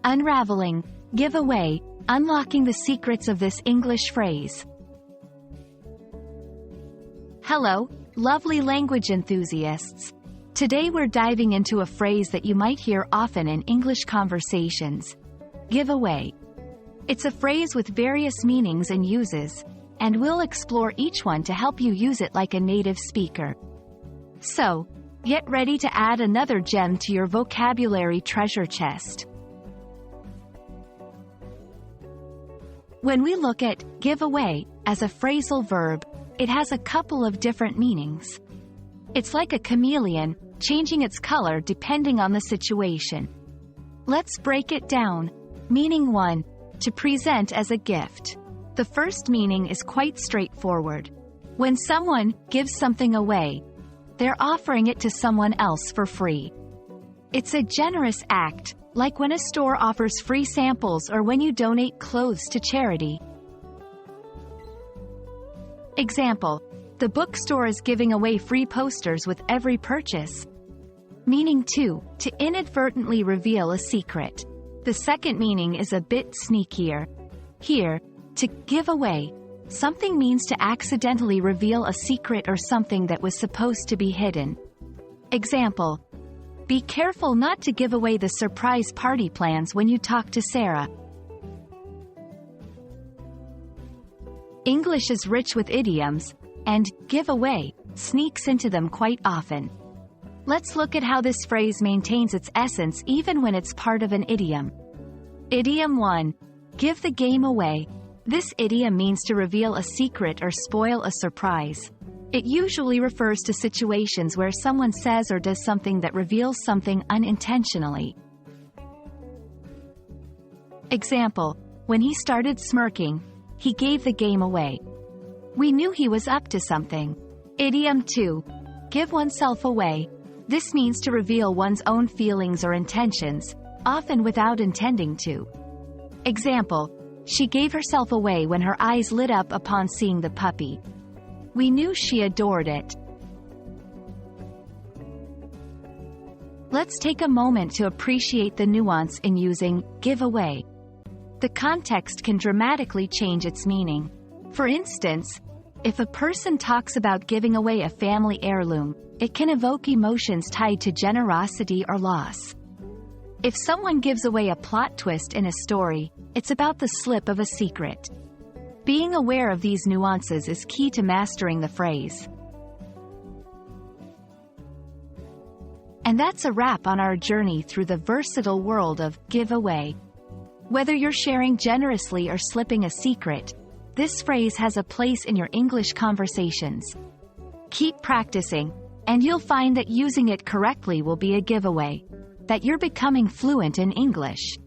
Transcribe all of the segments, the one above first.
Unraveling Give Away, unlocking the secrets of this English phrase. Hello, lovely language enthusiasts. Today we're diving into a phrase that you might hear often in English conversations. Give away. It's a phrase with various meanings and uses, and we'll explore each one to help you use it like a native speaker. So, get ready to add another gem to your vocabulary treasure chest. When we look at give away as a phrasal verb, it has a couple of different meanings. It's like a chameleon, changing its color depending on the situation. Let's break it down. Meaning 1. To present as a gift. The first meaning is quite straightforward. When someone gives something away, they're offering it to someone else for free. It's a generous act, like when a store offers free samples or when you donate clothes to charity. Example: the bookstore is giving away free posters with every purchase. Meaning 2. To inadvertently reveal a secret. The second meaning is a bit sneakier. Here, to give away something means to accidentally reveal a secret or something that was supposed to be hidden. Example: be careful not to give away the surprise party plans when you talk to Sarah. English is rich with idioms, and give away sneaks into them quite often. Let's look at how this phrase maintains its essence even when it's part of an idiom. Idiom 1. Give the game away. This idiom means to reveal a secret or spoil a surprise. It usually refers to situations where someone says or does something that reveals something unintentionally. Example: when he started smirking, he gave the game away. We knew he was up to something. Idiom 2. Give oneself away. This means to reveal one's own feelings or intentions, often without intending to. Example: she gave herself away when her eyes lit up upon seeing the puppy. We knew she adored it. Let's take a moment to appreciate the nuance in using give away. The context can dramatically change its meaning. For instance, if a person talks about giving away a family heirloom, it can evoke emotions tied to generosity or loss. If someone gives away a plot twist in a story, it's about the slip of a secret. Being aware of these nuances is key to mastering the phrase. And that's a wrap on our journey through the versatile world of give away. Whether you're sharing generously or slipping a secret, this phrase has a place in your English conversations. Keep practicing, and you'll find that using it correctly will be a giveaway that you're becoming fluent in English.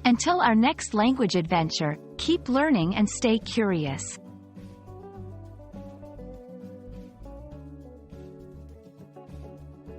Until our next language adventure, keep learning and stay curious.